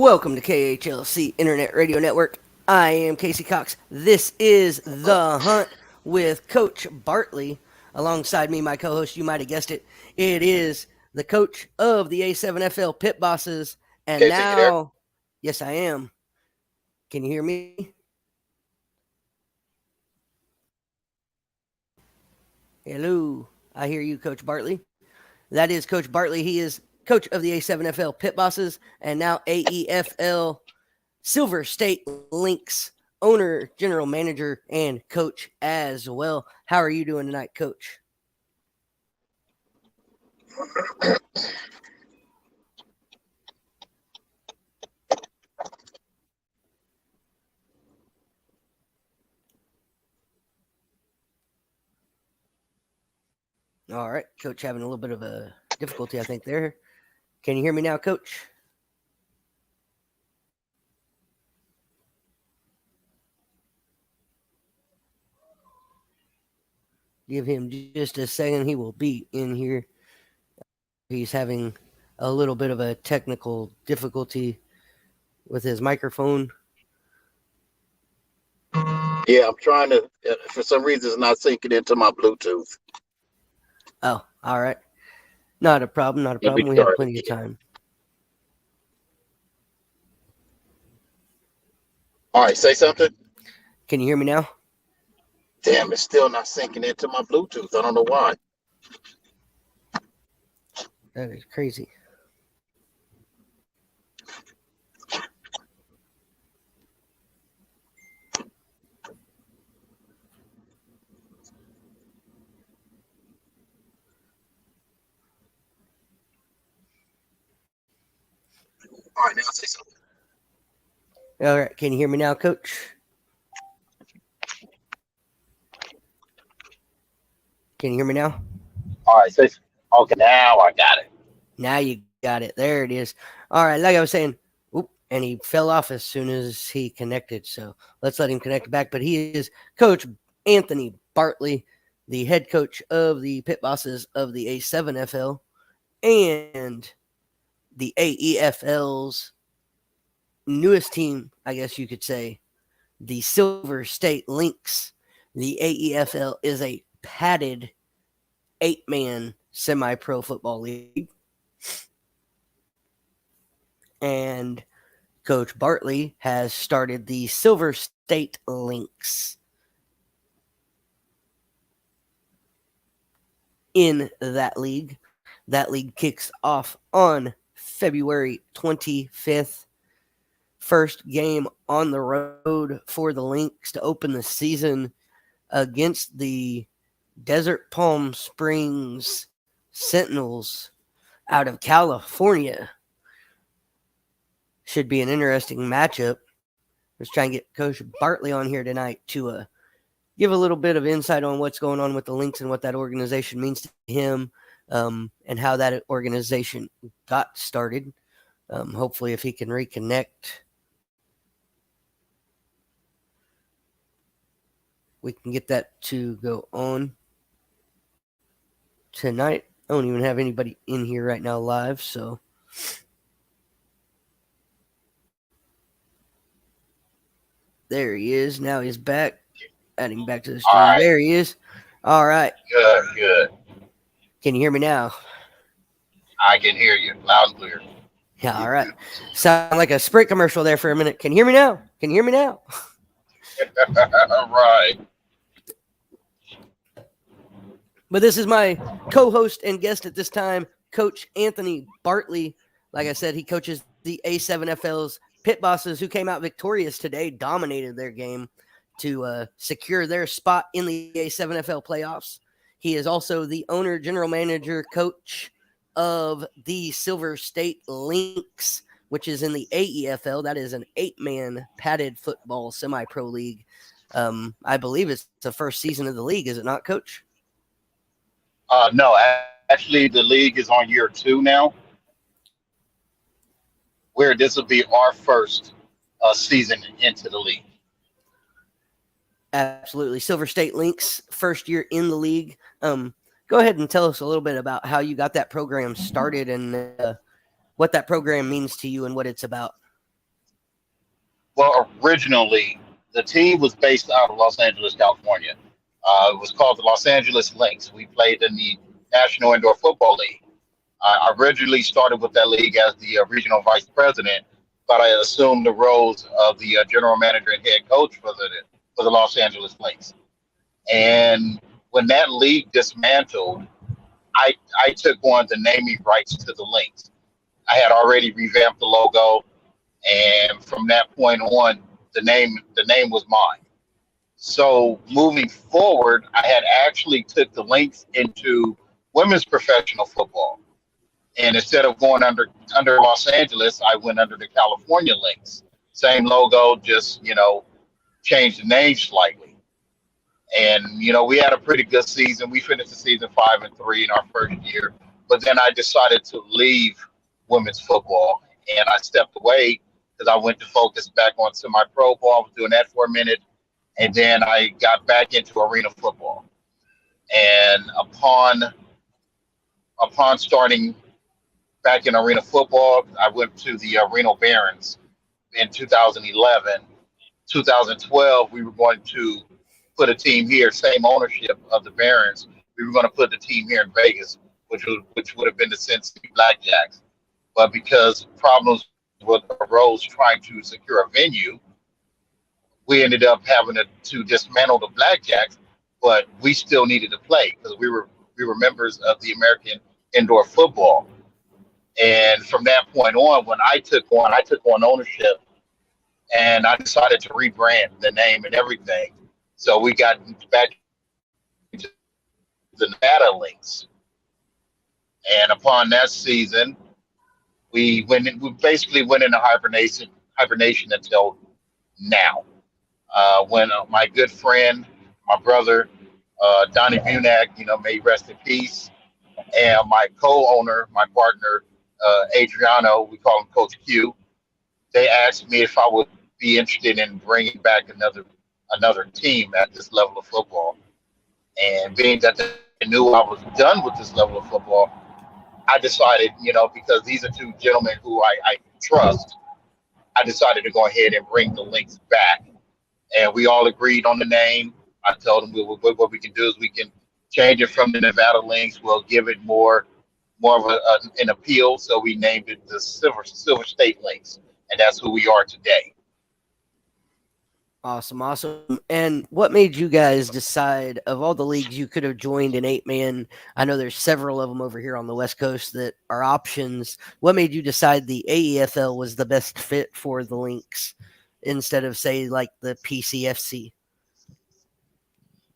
Welcome to KHLC Internet Radio Network. I am Casey Cox. This is The Hunt with Coach Bartley. Alongside me, my co-host, you might have guessed it, it is the coach of the A7FL Pit Bosses. And Casey, you there? now, yes, I am. Can you hear me? Hello. I hear you, Coach Bartley. That is Coach Bartley. He is coach of the A7FL Pit Bosses and now AEFL Silver State Lynx owner, general manager, and coach as well. How are you doing tonight, Coach? All right, Coach, having a little bit of a difficulty, I think, there. Can you hear me now, Coach? Give him just a second. He will be in here. He's having a little bit of a technical difficulty with his microphone. Yeah, I'm trying to, for some reason, it's not syncing into my Bluetooth. Oh, all right. Not a problem. Not a problem. We have plenty of time. All right, say something. Can you hear me now? Damn, it's still not syncing into my Bluetooth. I don't know why. That is crazy. All right, now say something. All right. Can you hear me now, Coach? Can you hear me now? All right, say okay. Now I got it. Now you got it. There it is. All right. Like I was saying, and he fell off as soon as he connected. So let's let him connect back. But he is Coach Anthony Bartley, the head coach of the Pit Bosses of the A7FL and the AEFL's newest team, I guess you could say, the Silver State Lynx. The AEFL is a padded 8-man semi-pro football league. And Coach Bartley has started the Silver State Lynx in that league. That league kicks off on February 25th. First game on the road for the Lynx to open the season against the Desert Palm Springs Sentinels out of California. Should be an interesting matchup. Let's try and get Coach Bartley on here tonight to give a little bit of insight on what's going on with the Lynx and what that organization means to him, and how that organization got started. Hopefully, if he can reconnect, we can get that to go on tonight. I don't even have anybody in here right now live, so there he is. Now he's back. Adding back to the stream. Right. There he is. All right. Good. Can you hear me now? I can hear you loud and clear. Yeah, all right. Sound like a Sprint commercial there for a minute. Can you hear me now? Can you hear me now? Right. But this is my co-host and guest at this time, Coach Anthony Bartley. Like I said, he coaches the A7FL's Pit Bosses, who came out victorious today, dominated their game to secure their spot in the A7FL playoffs. He is also the owner, general manager, coach of the Silver State Lynx, which is in the AEFL. That is an 8-man padded football semi-pro league. I believe it's the first season of the league, is it not, Coach? No, actually, the league is on year 2 now, where this will be our first season into the league. Absolutely. Silver State Lynx, first year in the league. Go ahead and tell us a little bit about how you got that program started and what that program means to you and what it's about. Well, originally, the team was based out of Los Angeles, California. It was called the Los Angeles Lynx. We played in the National Indoor Football League. I originally started with that league as the regional vice president, but I assumed the roles of the general manager and head coach for the Los Angeles Lynx. And when that league dismantled, I took on the naming rights to the Lynx. I had already revamped the logo, and from that point on, the name was mine. So moving forward, I had actually took the Lynx into women's professional football, and instead of going under Los Angeles, I went under the California Lynx. Same logo, just changed the name slightly. And we had a pretty good season. We finished the season 5-3 in our first year, but then I decided to leave women's football, and I stepped away because I went to focus back on semi-pro ball. I was doing that for a minute, and then I got back into arena football. And upon starting back in arena football, I went to the Reno Barons in 2011. 2012, we were going to put a team here, same ownership of the Barons. We were going to put the team here in Vegas, which would have been the Cincinnati Blackjacks. But because problems arose trying to secure a venue, we ended up having to dismantle the Blackjacks. But we still needed to play because we were members of the American Indoor Football. And from that point on, when I took on ownership, and I decided to rebrand the name and everything. So we got back to the Nevada Lynx. And upon that season, we basically went into hibernation until now. When my good friend, my brother, Donnie Bunak, may he rest in peace, and my co-owner, my partner, Adriano, we call him Coach Q, they asked me if I would be interested in bringing back another team at this level of football. And being that they knew I was done with this level of football, I decided, because these are two gentlemen who I trust, I decided to go ahead and bring the Lynx back. And we all agreed on the name. I told them what we can do is we can change it from the Nevada Lynx. We'll give it more of an appeal. So we named it the Silver State Lynx. And that's who we are today. Awesome. And what made you guys decide, of all the leagues you could have joined in 8-man, I know there's several of them over here on the West Coast that are options. What made you decide the AEFL was the best fit for the Lynx instead of, say, like the PCFC?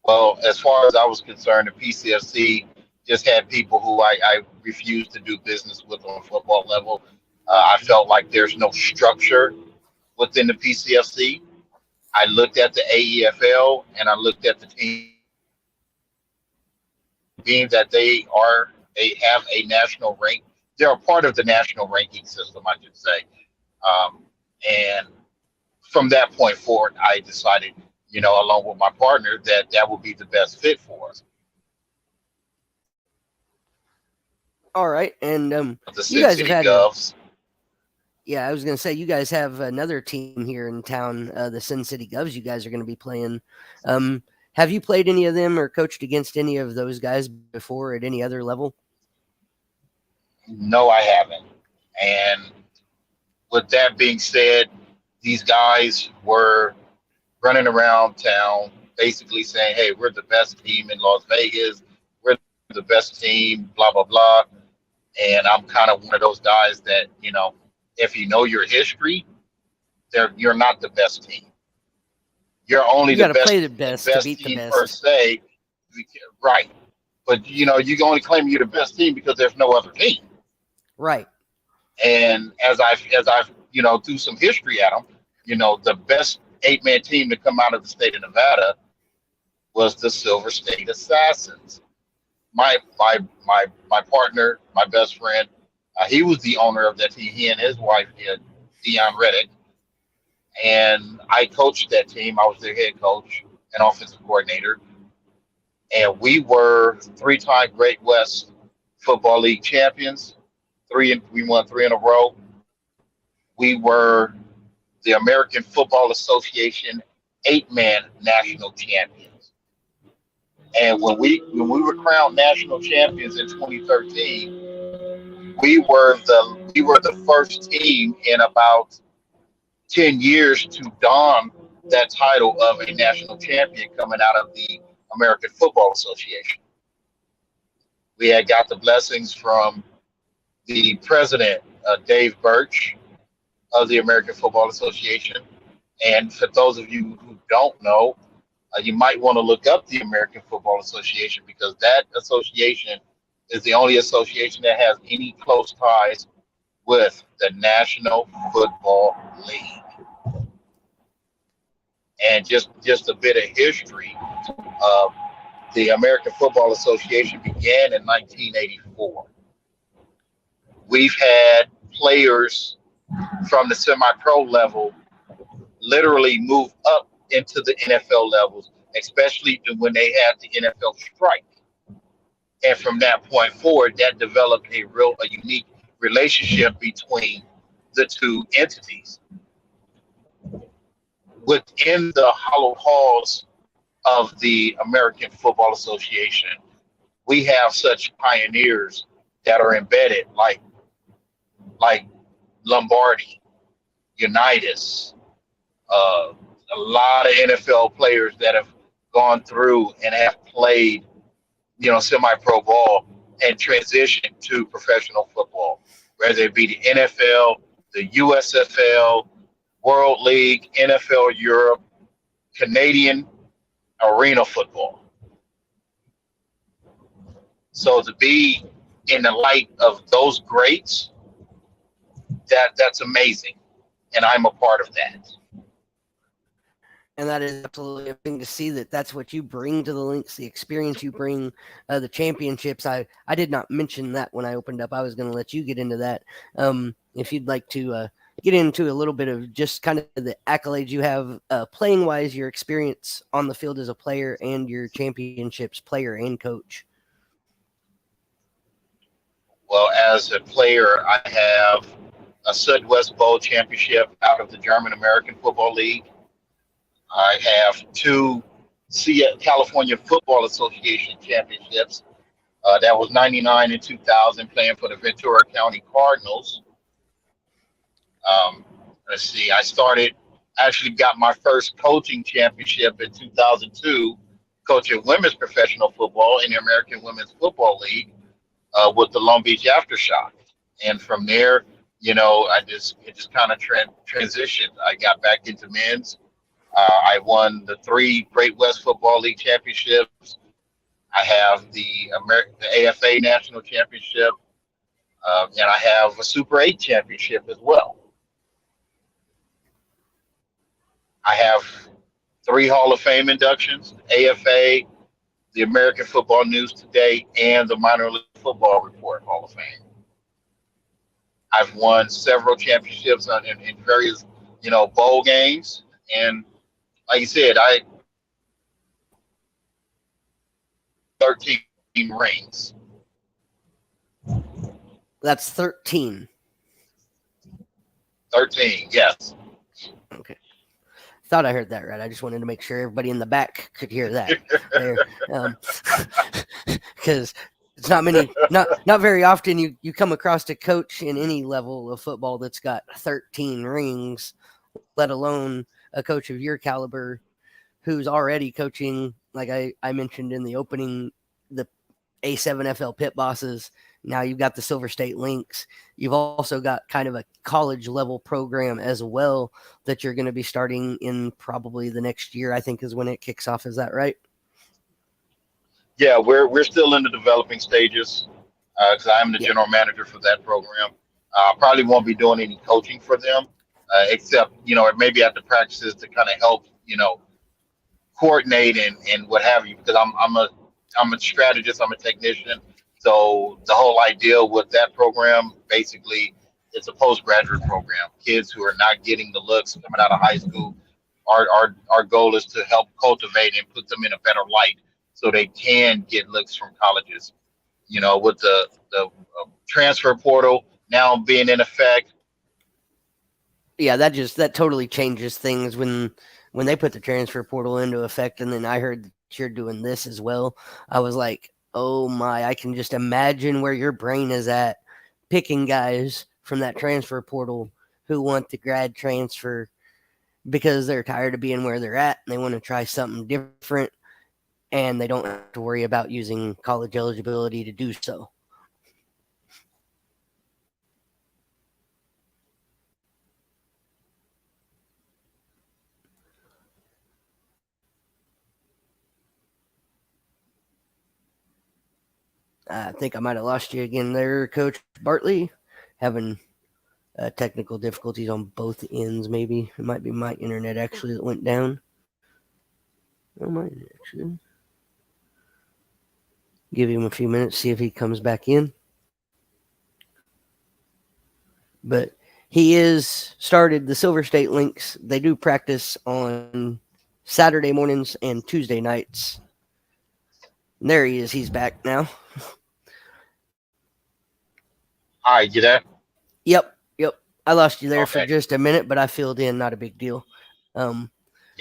Well, as far as I was concerned, the PCFC just had people who I refused to do business with on a football level. I felt like there's no structure within the PCFC. I looked at the AEFL and I looked at the team, being that they have a national rank. They're a part of the national ranking system, I should say. And from that point forward, I decided, along with my partner, that would be the best fit for us. All right, and The you guys have had. Govs. Yeah, I was going to say, you guys have another team here in town, the Sin City Govs. You guys are going to be playing. Have you played any of them or coached against any of those guys before at any other level? No, I haven't. And with that being said, these guys were running around town basically saying, hey, we're the best team in Las Vegas. We're the best team, blah, blah, blah. And I'm kind of one of those guys that, if you know your history, you're not the best team. You're only the best, play the best to beat team the best per se, right? But you can only claim you're the best team because there's no other team, right? And as I've do some history at them, the best 8-man team to come out of the state of Nevada was the Silver State Assassins. My partner, my best friend. He was the owner of that team. He and his wife did, Dion Reddick. And I coached that team. I was their head coach and offensive coordinator. And we were 3-time Great West Football League champions. We won 3 in a row. We were the American Football Association 8-man national champions. And when we were crowned national champions in 2013, we were the first team in about 10 years to don that title of a national champion coming out of the American Football Association. We had got the blessings from the president, Dave Birch, of the American Football Association. And for those of you who don't know, you might want to look up the American Football Association, because that association is the only association that has any close ties with the National Football League. And just a bit of history, the American Football Association began in 1984. We've had players from the semi-pro level literally move up into the NFL levels, especially when they had the NFL strike. And from that point forward, that developed a unique relationship between the two entities. Within the hollow halls of the American Football Association, we have such pioneers that are embedded, like Lombardi, Unitas, a lot of NFL players that have gone through and have played, semi-pro ball and transitioned to professional football, whether it be the NFL, the USFL, World League, NFL Europe, Canadian arena football. So to be in the light of those greats, that's amazing, and I'm a part of that. And that is absolutely a thing to see that's what you bring to the Lynx, the experience you bring, the championships. I did not mention that when I opened up. I was going to let you get into that. If you'd like to get into a little bit of just kind of the accolades you have playing wise, your experience on the field as a player, and your championships player and coach. Well, as a player, I have a Southwest Bowl championship out of the German American Football League. I have 2 California Football Association championships. That was 99 and 2000, playing for the Ventura County Cardinals. Let's see, actually got my first coaching championship in 2002, coaching women's professional football in the American Women's Football League with the Long Beach Aftershock. And from there, it just kind of transitioned. I got back into men's. I won the 3 Great West Football League championships. I have the AFA National Championship, and I have a Super 8 championship as well. I have 3 Hall of Fame inductions, AFA, the American Football News Today, and the Minor League Football Report Hall of Fame. I've won several championships in various, bowl games. And like you said, 13 rings. That's 13. 13, yes. Okay. Thought I heard that right. I just wanted to make sure everybody in the back could hear that. Because it's not very often you come across a coach in any level of football that's got 13 rings, let alone a coach of your caliber who's already coaching, like I mentioned in the opening, the A7FL Pit Bosses. Now you've got the Silver State Lynx. You've also got kind of a college level program as well that you're going to be starting in probably the next year, I think is when it kicks off. Is that right? Yeah, we're still in the developing stages because I'm the general manager for that program. I probably won't be doing any coaching for them, except, maybe at the practices to kind of help, coordinate and what have you, because I'm a strategist, I'm a technician. So the whole idea with that program, basically, it's a postgraduate program. Kids who are not getting the looks coming out of high school, our goal is to help cultivate and put them in a better light so they can get looks from colleges. With the transfer portal now being in effect, Yeah, that totally changes things when they put the transfer portal into effect, and then I heard that you're doing this as well. I was like, oh my, I can just imagine where your brain is at, picking guys from that transfer portal who want to grad transfer because they're tired of being where they're at and they want to try something different, and they don't have to worry about using college eligibility to do so. I think I might have lost you again there, Coach Bartley. Having technical difficulties on both ends, maybe. It might be my internet actually that went down. Oh, my actually. Give him a few minutes, see if he comes back in. But he is started the Silver State Lynx. They do practice on Saturday mornings and Tuesday nights. And there he is. He's back now. Hi, you there? Yep. I lost you there for just a minute, but I filled in. Not a big deal. Yeah,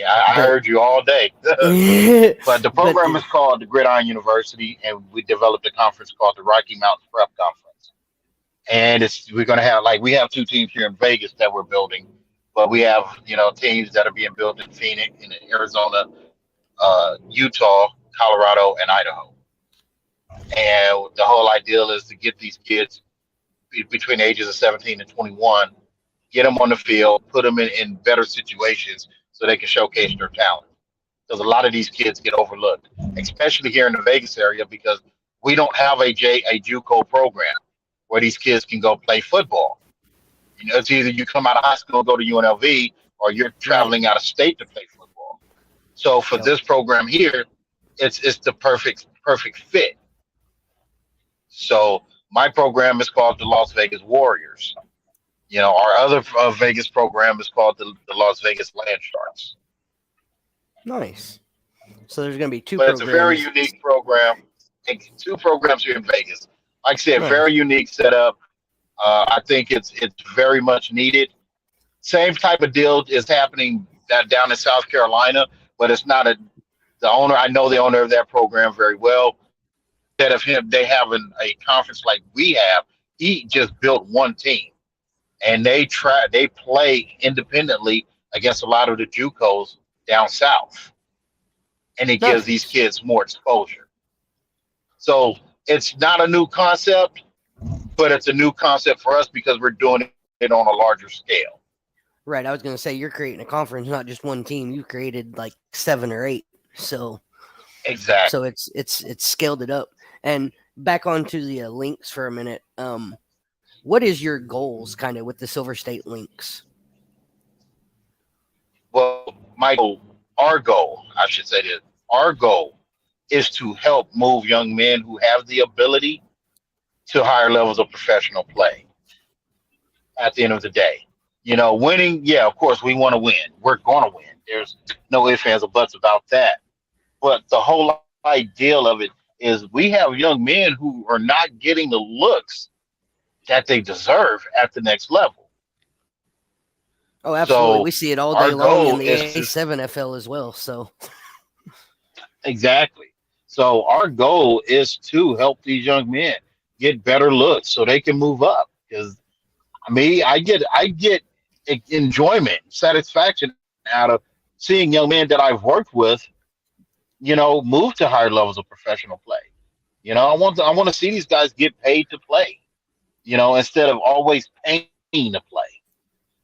I heard you all day. But the program is called the Gridiron University, and we developed a conference called the Rocky Mountain Prep Conference. And we're going to have, we have 2 teams here in Vegas that we're building, but we have, teams that are being built in Phoenix, in Arizona, Utah, Colorado, and Idaho. And the whole ideal is to get these kids between the ages of 17 and 21, get them on the field, put them in better situations so they can showcase their talent. Because a lot of these kids get overlooked, especially here in the Vegas area, because we don't have a JUCO program where these kids can go play football. It's either you come out of high school and go to UNLV, or you're traveling out of state to play football. So for this program here, it's the perfect fit. So my program is called the Las Vegas Warriors. Our other Vegas program is called the Las Vegas Land Sharks. Nice. So there's going to be 2 programs. But it's a very unique program. 2 programs here in Vegas. Like I said, very unique setup. I think it's very much needed. Same type of deal is happening down in South Carolina, but it's not the owner. I know the owner of that program very well. Instead of him, they have a conference like we have. He just built 1 team, and they play independently against a lot of the JUCOs down south, and it gives these kids more exposure. So it's not a new concept, but it's a new concept for us because we're doing it on a larger scale. Right. I was going to say, you're creating a conference, not just 1 team. You created like 7 or 8. So exactly. So it's scaled it up. And back onto the Lynx for a minute. What is your goals kind of with the Silver State Lynx? Well, our goal is to help move young men who have the ability to higher levels of professional play. At the end of the day, winning, of course we want to win. We're going to win. There's no ifs, ands, or buts about that. But the whole idea of it is we have young men who are not getting the looks that they deserve at the next level. Oh, absolutely. So we see it all day long in the AEFL as well. So exactly. So our goal is to help these young men get better looks so they can move up. Because I get enjoyment, satisfaction out of seeing young men that I've worked with, move to higher levels of professional play. I want to see these guys get paid to play, instead of always paying to play.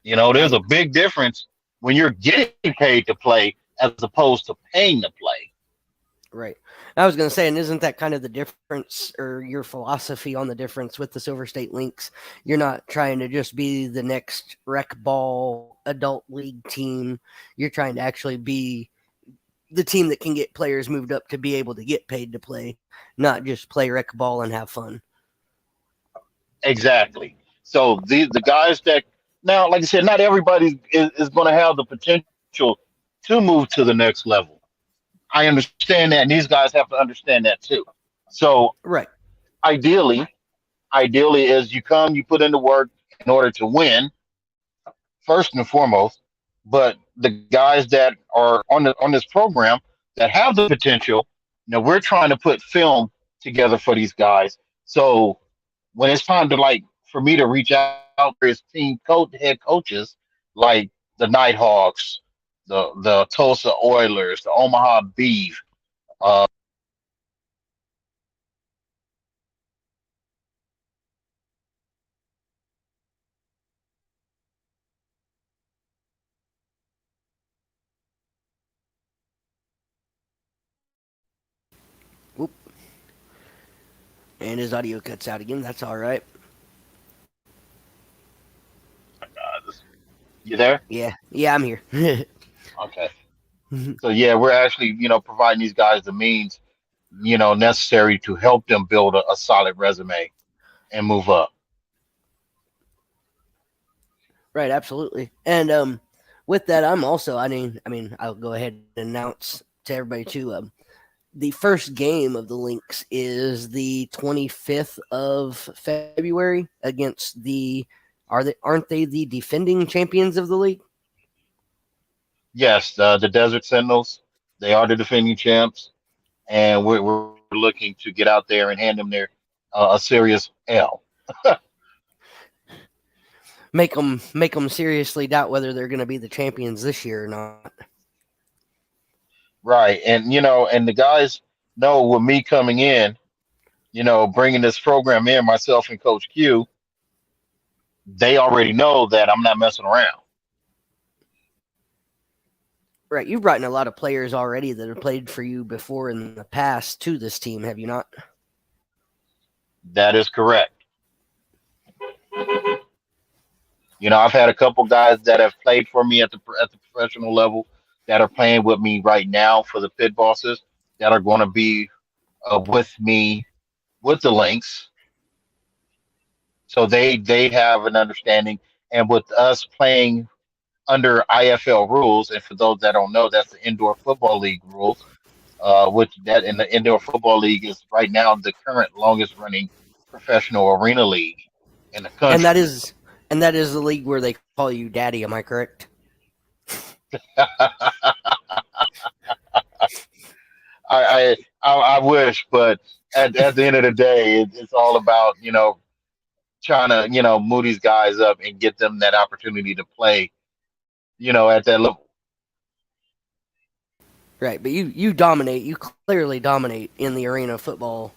There's a big difference when you're getting paid to play as opposed to paying to play. Right. I was going to say, and isn't that kind of the difference, or your philosophy on the difference with the Silver State Lynx? You're not trying to just be the next rec ball adult league team. You're trying to actually be the team that can get players moved up to be able to get paid to play, not just play rec ball and have fun. Exactly. So the guys that now, like I said, not everybody is going to have the potential to move to the next level. I understand that, and these guys have to understand that too. So, right. Ideally is you come, you put in the work in order to win, first and foremost, but the guys that are on this program that have the potential. We're trying to put film together for these guys. So when it's time to like for me to reach out to various team head coaches like the Nighthawks, the Tulsa Oilers, the Omaha Beef, uh, Whoop. And his audio cuts out again. That's all right. you there? Yeah, I'm here. Okay. So yeah, we're actually providing these guys the means necessary to help them build a solid resume and move up. Right, absolutely. And with that, I'm also. I mean, I'll go ahead and announce to everybody too. The first game of the Lynx is the 25th of February against the. Aren't they the defending champions of the league? Yes, the Desert Sentinels, they are the defending champs, and we're looking to get out there and hand them their a serious L. Make them seriously doubt whether they're going to be the champions this year or not. Right, and the guys know with me coming in, bringing this program in, myself and Coach Q, they already know that I'm not messing around. Right, you've brought in a lot of players already that have played for you before in the past to this team, have you not? That is correct. I've had a couple guys that have played for me at the professional level that are playing with me right now for the pit bosses that are going to be with me with the Lynx. So they have an understanding, and with us playing under IFL rules, and for those that don't know, that's the Indoor Football League rules. Which that in the Indoor Football League is right now the current longest running professional arena league in the And that country. is and that is the league where they call you daddy, am I correct? I wish, but at the end of the day, it's all about trying to move these guys up and get them that opportunity to play at that level. Right, but you dominate. You clearly dominate in the arena football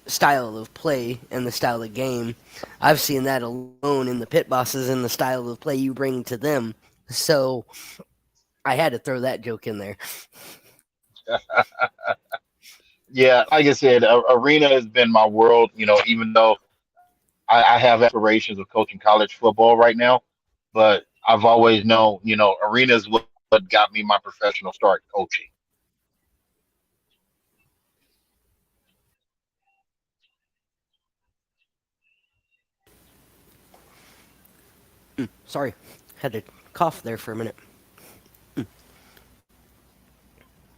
style of play and the style of game. I've seen that alone in the pit bosses and the style of play you bring to them. So I had to throw that joke in there. Yeah, like I said, arena has been my world. Even though I have aspirations of coaching college football right now, but I've always known arena is what got me my professional start coaching. Sorry, had to cough there for a minute.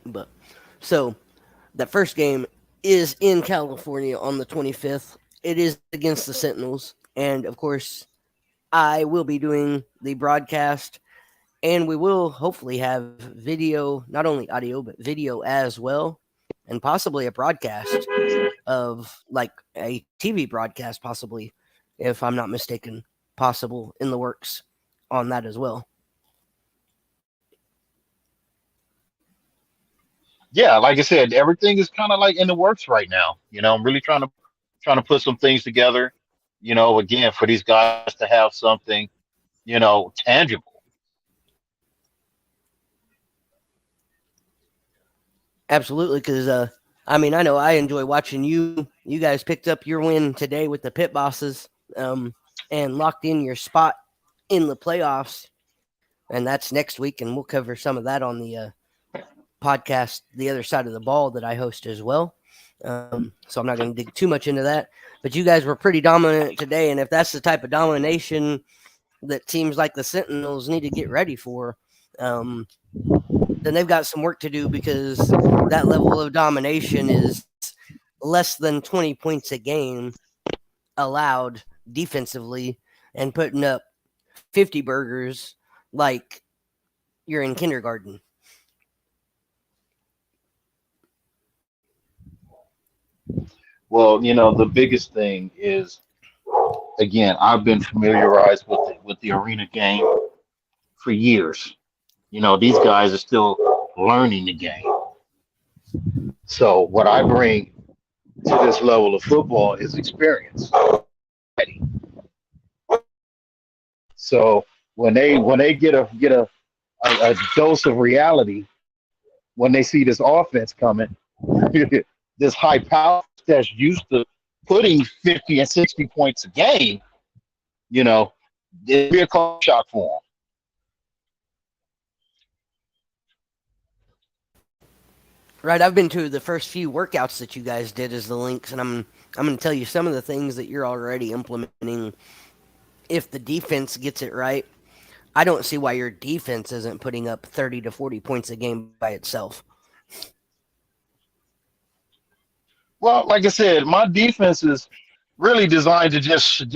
But so that first game is in California on the 25th. It is against the Sentinels, and of course, I will be doing the broadcast, and we will hopefully have video, not only audio but video as well, and possibly a broadcast of like a TV broadcast, possibly, if I'm not mistaken, possible in the works on that as well. Yeah, like I said, everything is kind of like in the works right now. I'm really trying to put some things together. Again, for these guys to have something, tangible. Absolutely, because I know I enjoy watching you. You guys picked up your win today with the pit bosses, and locked in your spot in the playoffs, and that's next week, and we'll cover some of that on the podcast, The Other Side of the Ball, that I host as well. So I'm not going to dig too much into that, but you guys were pretty dominant today, and if that's the type of domination that teams like the Sentinels need to get ready for, then they've got some work to do, because that level of domination is less than 20 points a game allowed defensively and putting up 50 burgers like you're in kindergarten. Well, the biggest thing is, again, I've been familiarized with the arena game for years. These guys are still learning the game. So what I bring to this level of football is experience. So when they get a dose of reality, when they see this offense coming, this high power that's used to putting 50 and 60 points a game, it'd be a culture shock for them. Right, I've been to the first few workouts that you guys did as the Lynx, and I'm going to tell you some of the things that you're already implementing. If the defense gets it right, I don't see why your defense isn't putting up 30 to 40 points a game by itself. Well, like I said, my defense is really designed to just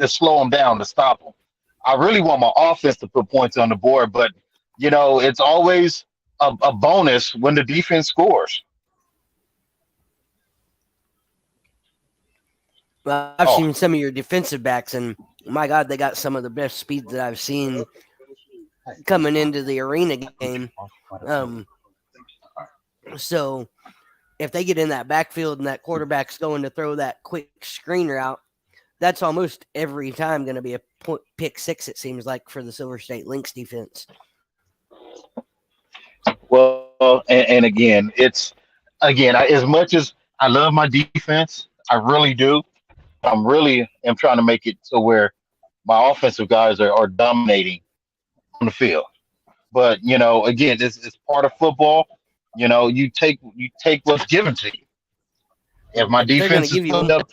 slow them down, to stop them. I really want my offense to put points on the board, but it's always a bonus when the defense scores. Well, I've seen some of your defensive backs, and my God, they got some of the best speed that I've seen coming into the arena game. So if they get in that backfield and that quarterback's going to throw that quick screen route, that's almost every time going to be a pick six, it seems like, for the Silver State Lynx defense. Well, and again, as much as I love my defense, I really do. I'm trying to make it so where my offensive guys are dominating on the field. But again, it's part of football. You take what's given to you. If my defense is putting up,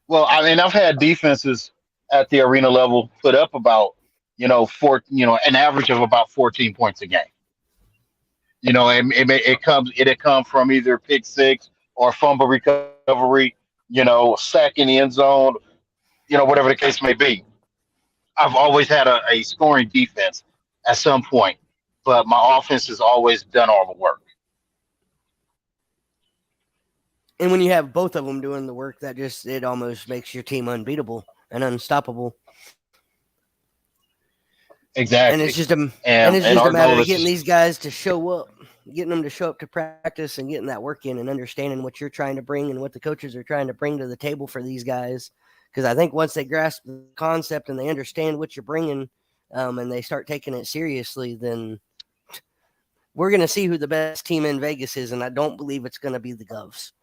well, I mean, I've had defenses at the arena level put up about an average of about 14 points a game. It comes from either pick six or fumble recovery, sack in the end zone, whatever the case may be. I've always had a scoring defense at some point, but my offense has always done all the work. And when you have both of them doing the work, it almost makes your team unbeatable and unstoppable. Exactly. And it's just a matter of getting these guys to show up, getting them to show up to practice and getting that work in and understanding what you're trying to bring and what the coaches are trying to bring to the table for these guys. Because I think once they grasp the concept and they understand what you're bringing, and they start taking it seriously, then we're going to see who the best team in Vegas is, and I don't believe it's going to be the Govs.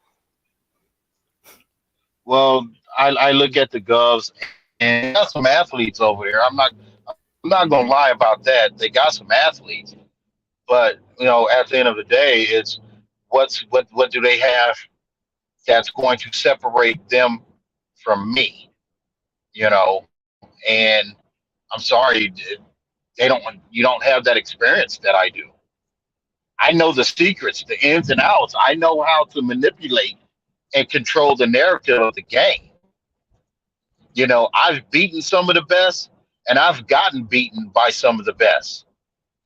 Well, I look at the Govs, and they got some athletes over there. I'm not going to lie about that. They got some athletes, but at the end of the day, it's what do they have that's going to separate them from me? And I'm sorry, you don't have that experience that I do. I know the secrets, the ins and outs. I know how to manipulate and control the narrative of the game. I've beaten some of the best, and I've gotten beaten by some of the best.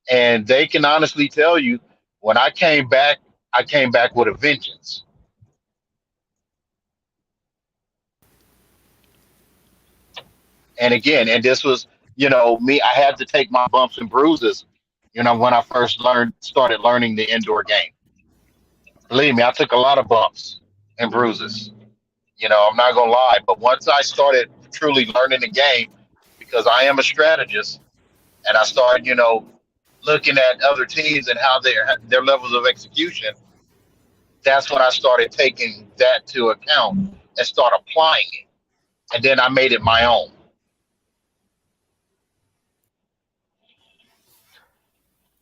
And they can honestly tell you, when I came back with a vengeance. And again, and this was, me, I had to take my bumps and bruises, when I first started learning the indoor game. Believe me, I took a lot of bumps and bruises. I'm not going to lie, but once I started truly learning the game, because I am a strategist, and I started, looking at other teams and how their levels of execution, that's when I started taking that to account and start applying it. And then I made it my own.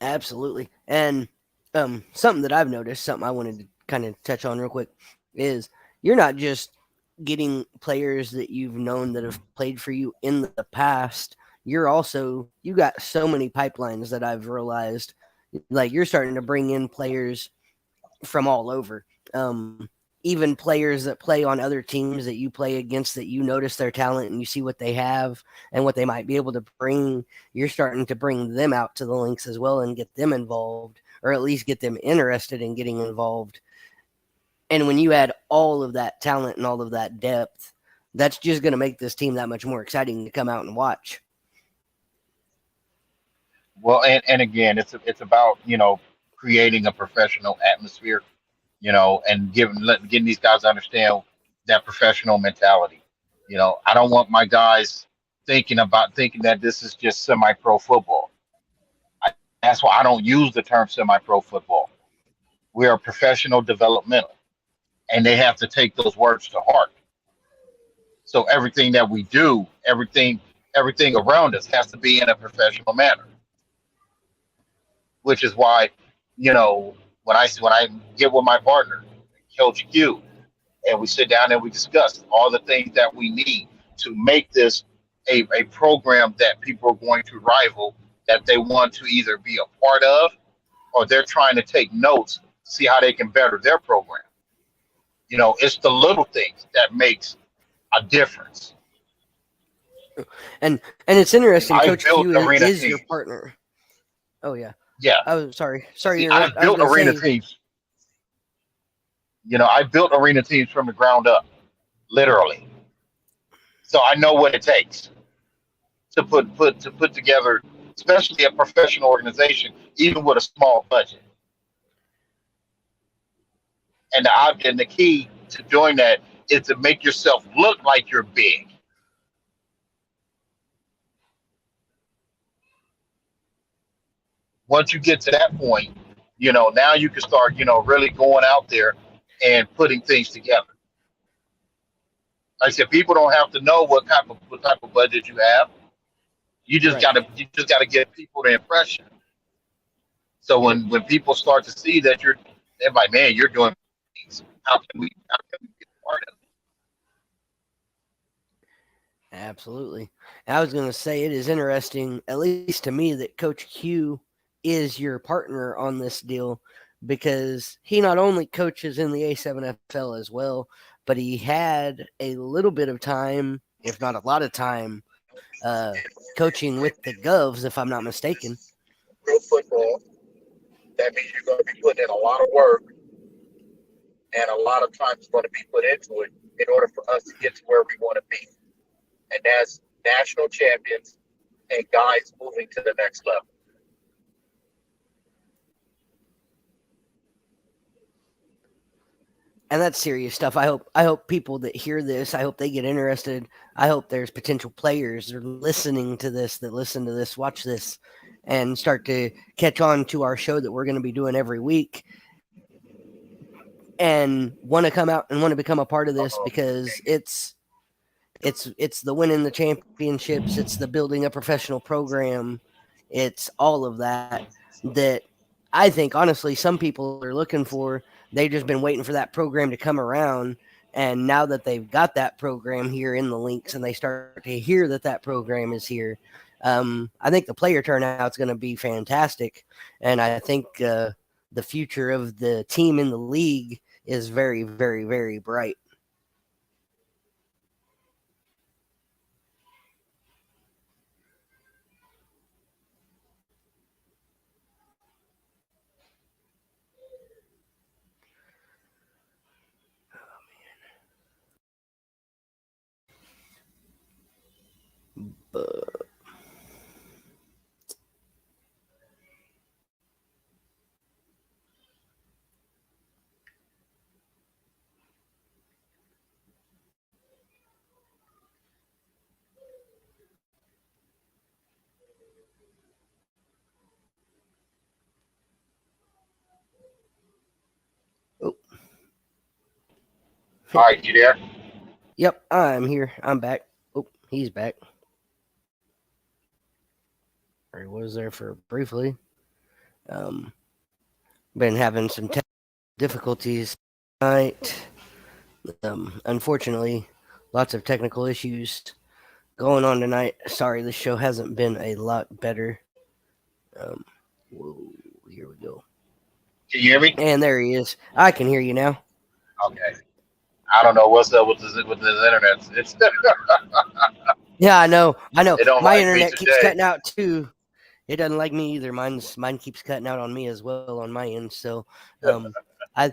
Absolutely. And something that I've noticed, something I wanted to kind of touch on real quick, is you're not just getting players that you've known that have played for you in the past. You got so many pipelines that I've realized, like, you're starting to bring in players from all over. even players that play on other teams that you play against, that you notice their talent and you see what they have and what they might be able to bring, you're starting to bring them out to the Lynx as well and get them involved, or at least get them interested in getting involved. And when you add all of that talent and all of that depth, that's just going to make this team that much more exciting to come out and watch. Well, and again, it's about, creating a professional atmosphere, and getting these guys to understand that professional mentality. I don't want my guys thinking that this is just semi-pro football. That's why I don't use the term semi-pro football. We are professional developmental, and they have to take those words to heart. So everything that we do, everything around us has to be in a professional manner. Which is why, when I get with my partner, Coach Q, and we sit down and we discuss all the things that we need to make this a program that people are going to rival, that they want to either be a part of, or they're trying to take notes, see how they can better their program. It's the little things that makes a difference. And it's interesting, Coach Q is teams. your partner. Oh, yeah. Yeah. Oh, sorry. See, I built arena teams. I built arena teams from the ground up, literally. So I know what it takes to put together, especially a professional organization, even with a small budget. And the key to doing that is to make yourself look like you're big. Once you get to that point, now you can start, really going out there and putting things together. Like I said, people don't have to know what type of budget you have. You just gotta give people the impression. So when people start to see that they're like, man, you're doing things. How can we get part of it? Absolutely. And I was going to say, it is interesting, at least to me, that Coach Q is your partner on this deal, because he not only coaches in the A7FL as well, but he had a little bit of time, if not a lot of time, coaching with the Govs, if I'm not mistaken. Real football, that means you're going to be putting in a lot of work, and a lot of time is going to be put into it in order for us to get to where we want to be. And that's national champions and guys moving to the next level. And that's serious stuff. I hope people that hear this, I hope they get interested. I hope there's potential players that are listening to this, that listen to this, watch this, and start to catch on to our show that we're going to be doing every week, and want to come out and want to become a part of this, because it's the winning the championships, it's the building a professional program, it's all of that I think honestly some people are looking for. They've just been waiting for that program to come around, and now that they've got that program here in the Lynx and they start to hear that program is here, I think the player turnout is going to be fantastic, and I think the future of the team in the league is very, very, very bright. But All right, you there? Yep, I'm here. I'm back. Oh, he's back. Or he was there for briefly. Been having some difficulties tonight. Unfortunately, lots of technical issues going on tonight. Sorry, the show hasn't been a lot better. Whoa, here we go. Can you hear me? And there he is. I can hear you now. Okay. I don't know what's up with this internet. It's Yeah, I know. they don't My like me internet keeps today. cutting out too. It doesn't like me either. Mine keeps cutting out on me as well on my end. So, um, I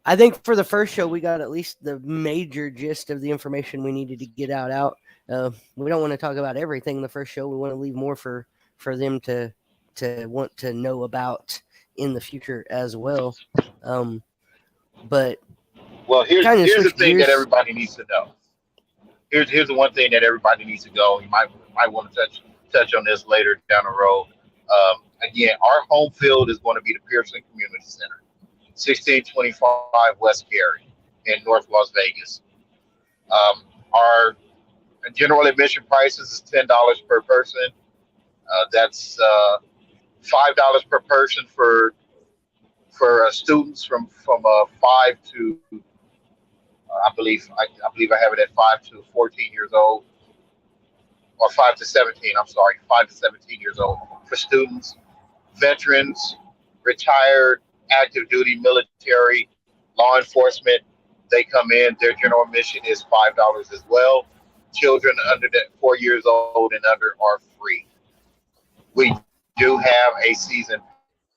I think for the first show we got at least the major gist of the information we needed to get out. We don't want to talk about everything in the first show. We want to leave more for them to want to know about in the future as well. But Well, kind of here's the switch thing that gears. everybody needs to know. Here's the one thing that everybody needs to go. You might want to touch on this later down the road. Again, our home field is going to be the Pearson Community Center, 1625 West Cary in North Las Vegas. Our general admission prices is $10 per person. That's $5 per person for students from 5 to I believe I have it at 5 to 14 years old, or 5 to 17. I'm sorry, 5 to 17 years old for students, veterans, retired, active duty, military, law enforcement. They come in. Their general admission is $5 as well. Children under 4 years old and under are free. We do have a season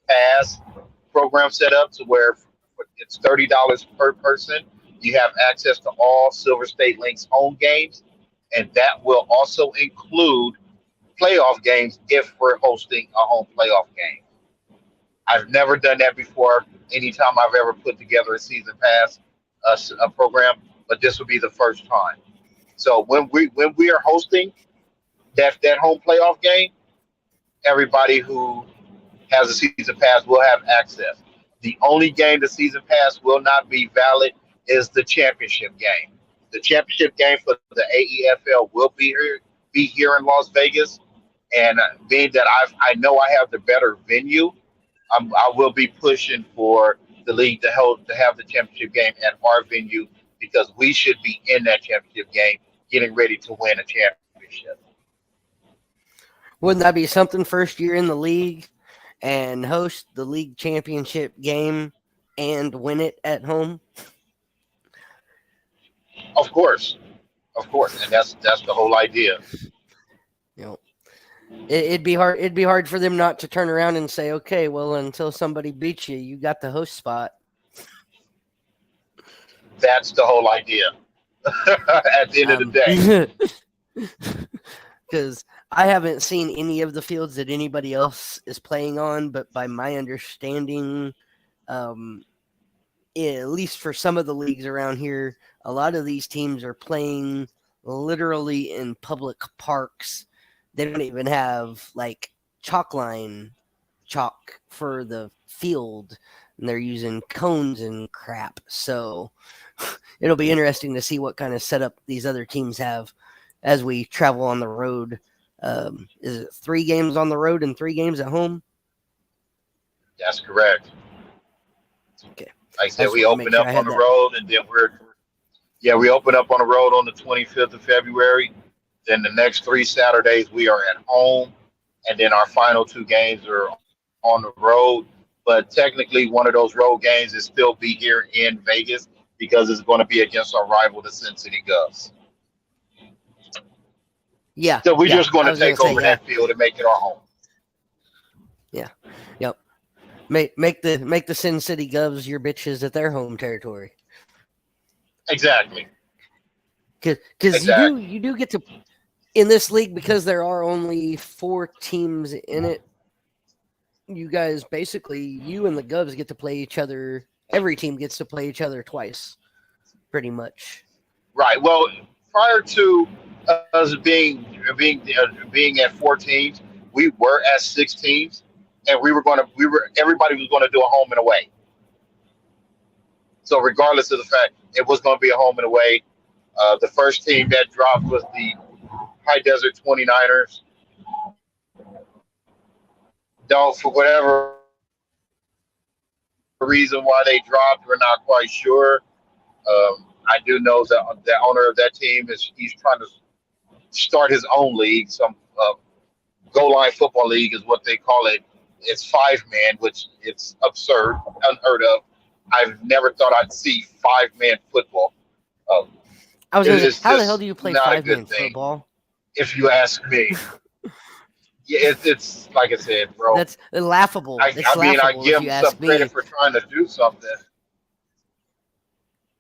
pass program set up to where it's $30 per person. You have access to all Silver State Lynx home games, and that will also include playoff games if we're hosting a home playoff game. I've never done that before. Anytime I've ever put together a season pass a program, but this will be the first time. So when we are hosting that home playoff game, everybody who has a season pass will have access. The only game the season pass will not be valid is the championship game. The championship game for the AEFL will be here in Las Vegas, and being that I know I have the better venue, I will be pushing for the league to have the championship game at our venue because we should be in that championship game, getting ready to win a championship. Wouldn't that be something? First year in the league and host the league championship game and win it at home. Of course, and that's the whole idea. You know, it'd be hard. It'd be hard for them not to turn around and say, "Okay, well, until somebody beats you, you got the host spot." That's the whole idea. At the end of the day, Because I haven't seen any of the fields that anybody else is playing on, but by my understanding, at least for some of the leagues around here, a lot of these teams are playing literally in public parks. They don't even have like chalk for the field, and they're using cones and crap. So it'll be interesting to see what kind of setup these other teams have as we travel on the road. Is it 3 games on the road and 3 games at home? that's correct. Okay. Like I said, we Just wanted to make open sure up I on had the that. road, and then we open up on the road on the 25th of February. Then the next 3 Saturdays we are at home, and then our final 2 games are on the road. But technically, one of those road games is still be here in Vegas because it's going to be against our rival, the Sin City Govs. Yeah. So we're Yeah. just going I to was gonna take say, over yeah. that field and make it our home. Yeah. Yep. Make the Sin City Govs your bitches at their home territory. Exactly. Because Exactly. you do get to in this league, because there are only 4 teams in it. You guys basically, you and the Govs get to play each other. Every team gets to play each other twice, pretty much. Right. Well, prior to us being at 4 teams, we were at 6 teams, and everybody was going to do a home and away. So regardless of the fact it was going to be a home and away, the first team that dropped was the High Desert 29ers. Don't, for whatever reason why they dropped, we're not quite sure. I do know that the owner of that team he's trying to start his own league, some goal line football league is what they call it. It's 5-man, which it's absurd, unheard of. I've never thought I'd see 5-man football. I was going to say, It's how the hell just do you play not a 5-man good thing, football? if you ask me. Yeah, it's like I said, bro. That's laughable. It's I mean, I laughable give if them you some ask credit me. for trying to do something.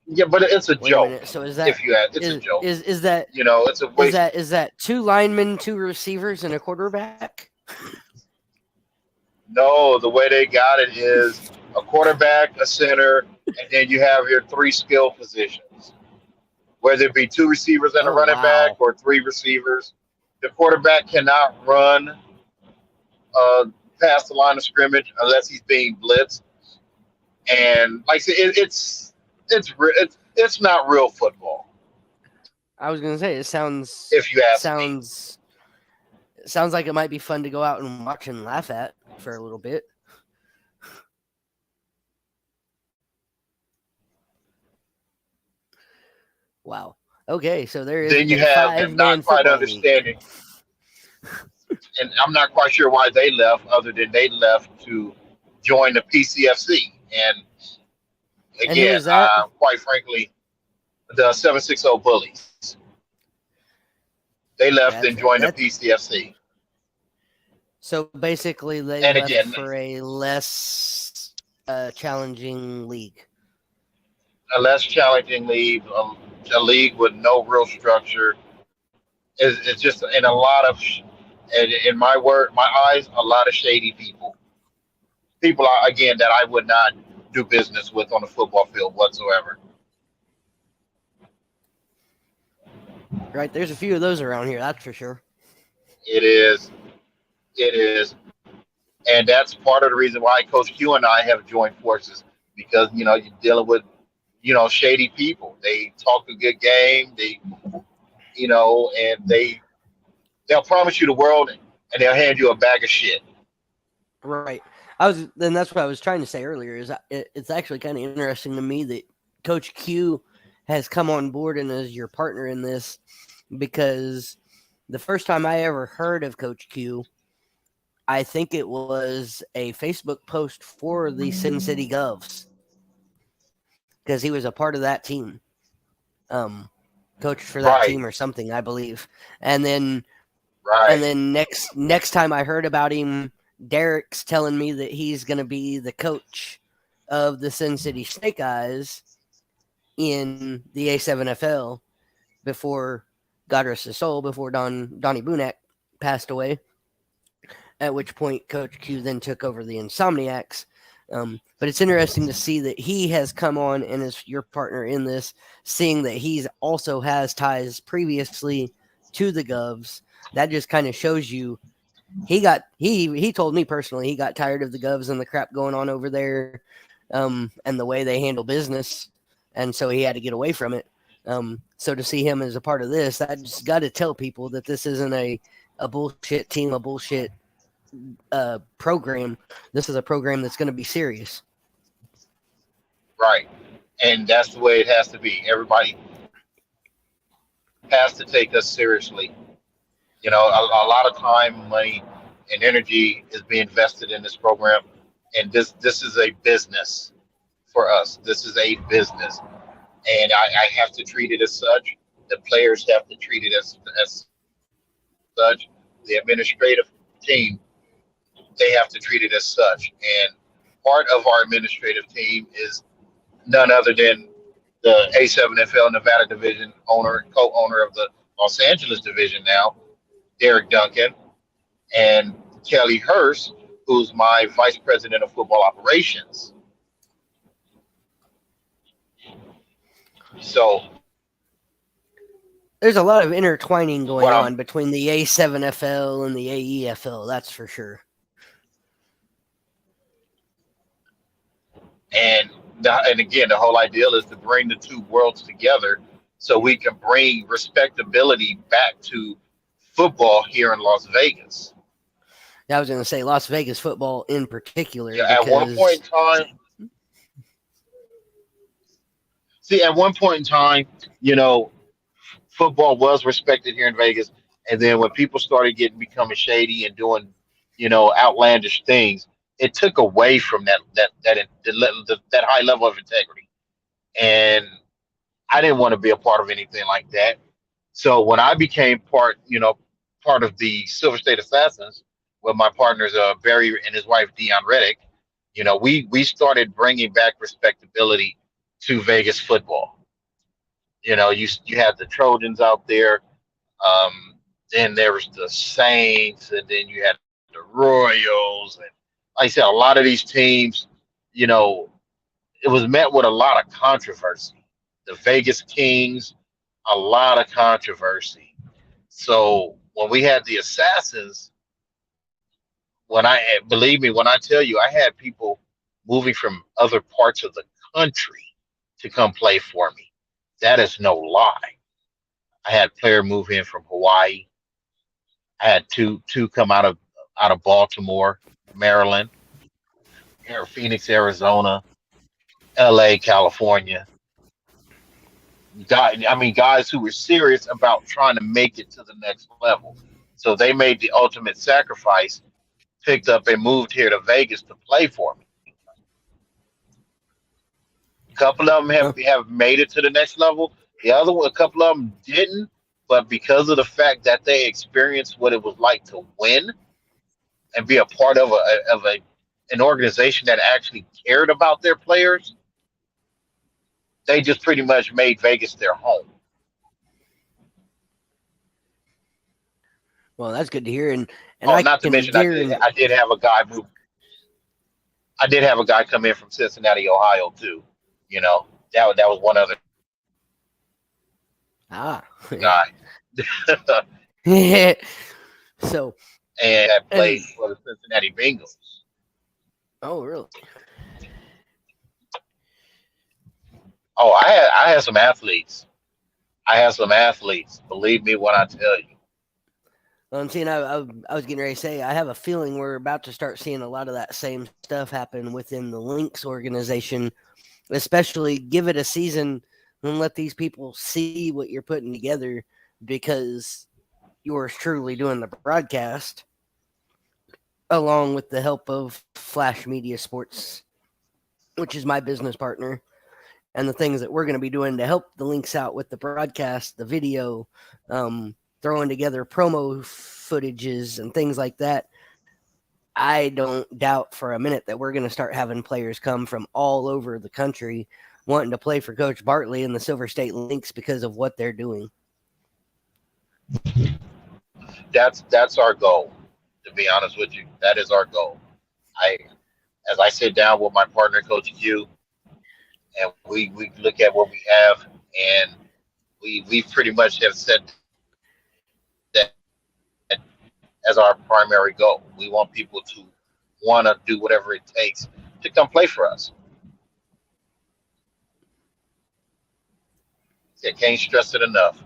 Yeah, but it's a Wait a joke. minute. So is that If you ask, it's a is joke. is is that You know, it's a waste. is that 2 linemen, 2 receivers, and a quarterback? No, the way they got it is a quarterback, a center, and then you have your 3 skill positions. Whether it be 2 receivers and a Oh running back wow. or 3 receivers, the quarterback cannot run past the line of scrimmage unless he's being blitzed. And like I said, it's not real football, I was gonna say it if you ask me. sounds like it might be fun to go out and watch and laugh at for a little bit. Wow. Okay, so there is Then you a have them 5-man not quite football league. understanding, and I'm not quite sure why they left, other than they left to join the PCFC. And And who again, is that? quite frankly, the 760 Bullies. They left and joined the That's PCFC. so basically they And left again, for a less challenging league. a less challenging league, a league with no real structure. It's just in a lot of, in my eyes, a lot of shady people. People are, again, that I would not do business with on the football field whatsoever. Right, there's a few of those around here, that's for sure. It is. It is. And that's part of the reason why Coach Q and I have joined forces, because, you know, you're dealing with, you know, shady people. They talk a good game. They, you know, and they'll promise you the world and they'll hand you a bag of shit. Right. Then that's what I was trying to say earlier. Is it's actually kind of interesting to me that Coach Q has come on board and is your partner in this, because the first time I ever heard of Coach Q, I think it was a Facebook post for the Sin City Govs, because he was a part of that team, coached for that Right. team or something, I believe. And then Right. next time I heard about him, Derek's telling me that he's going to be the coach of the Sin City Snake Eyes in the A7FL before, God rest his soul, before Donnie Bunak passed away. At which point Coach Q then took over the Insomniacs. But it's interesting to see that he has come on and is your partner in this, seeing that he's also has ties previously to the Govs. That just kind of shows you he told me personally he got tired of the Govs and the crap going on over there, and the way they handle business, and so he had to get away from it. So to see him as a part of this, I just got to tell people that this isn't a bullshit team, a bullshit program. This is a program that's going to be serious. Right. And that's the way it has to be. Everybody has to take us seriously. You know, a lot of time, money, and energy is being invested in this program, and this is a business for us. This is a business, and I have to treat it as such. The players have to treat it as such. The administrative team, they have to treat it as such. And part of our administrative team is none other than the A7FL Nevada division owner, co-owner of the Los Angeles division now, Derek Duncan, and Kelly Hurst, who's my vice president of football operations. So there's a lot of intertwining going on between the A7FL and the AEFL, that's for sure. And again, the whole idea is to bring the two worlds together so we can bring respectability back to football here in Las Vegas. Yeah, I was going to say Las Vegas football in particular. Yeah, at one point in time, you know, football was respected here in Vegas, and then when people started becoming shady and doing, you know, outlandish things, it took away from that high level of integrity. And I didn't want to be a part of anything like that. So when I became part of the Silver State Assassins with my partners Barry and his wife Dion Reddick, we started bringing back respectability to Vegas football. You had the Trojans out there, then there was the Saints, and then you had the Royals, and like I said, a lot of these teams, it was met with a lot of controversy. The Vegas Kings, a lot of controversy. So when we had the Assassins, when I tell you, I had people moving from other parts of the country to come play for me. That is no lie. I had player move in from Hawaii. I had two come out of Baltimore, Maryland, Phoenix, Arizona, LA, California. Guys who were serious about trying to make it to the next level. So they made the ultimate sacrifice, picked up and moved here to Vegas to play for me. A couple of them have made it to the next level. A couple of them didn't, but because of the fact that they experienced what it was like to win and be a part of an organization that actually cared about their players, they just pretty much made Vegas their home. Well, that's good to hear. And not to mention, I did have a guy move. I did have a guy come in from Cincinnati, Ohio, too. That was one other guy. So. And that played for the Cincinnati Bengals. Oh, really? Oh, I had some athletes. Believe me when I tell you. Well, I'm seeing. I was getting ready to say. I have a feeling we're about to start seeing a lot of that same stuff happen within the Lynx organization. Especially give it a season and let these people see what you're putting together, because yours truly doing the broadcast along with the help of Flash Media Sports, which is my business partner, and the things that we're going to be doing to help the Lynx out with the broadcast, the video, throwing together promo footages and things like that. I don't doubt for a minute that we're going to start having players come from all over the country wanting to play for Coach Bartley and the Silver State Lynx because of what they're doing. That's our goal, to be honest with you. That is our goal. As I sit down with my partner, Coach Q, and we look at what we have, and we pretty much have set that as our primary goal. We want people to want to do whatever it takes to come play for us. I can't stress it enough.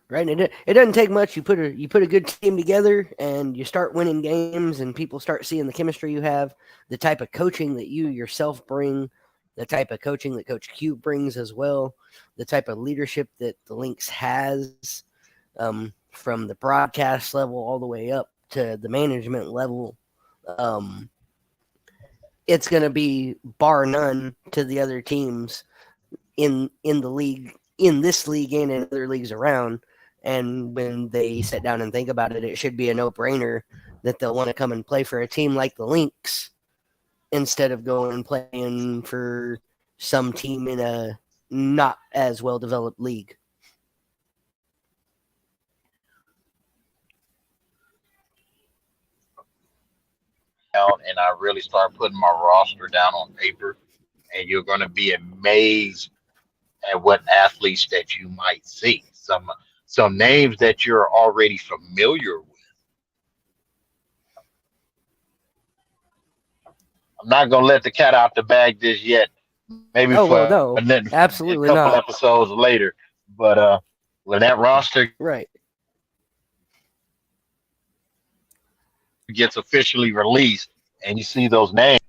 Right, and it doesn't take much. You put a good team together, and you start winning games, and people start seeing the chemistry you have, the type of coaching that you yourself bring, the type of coaching that Coach Q brings as well, the type of leadership that the Lynx has, from the broadcast level all the way up to the management level. It's going to be bar none to the other teams in the league, in this league and in other leagues around. And when they sit down and think about it, it should be a no-brainer that they'll want to come and play for a team like the Lynx instead of going and playing for some team in a not as well-developed league. And I really start putting my roster down on paper, and you're going to be amazed at what athletes that you might see. Some names that you're already familiar with. I'm not going to let the cat out the bag just yet. Maybe absolutely a couple not. episodes later. But when that roster gets officially released and you see those names.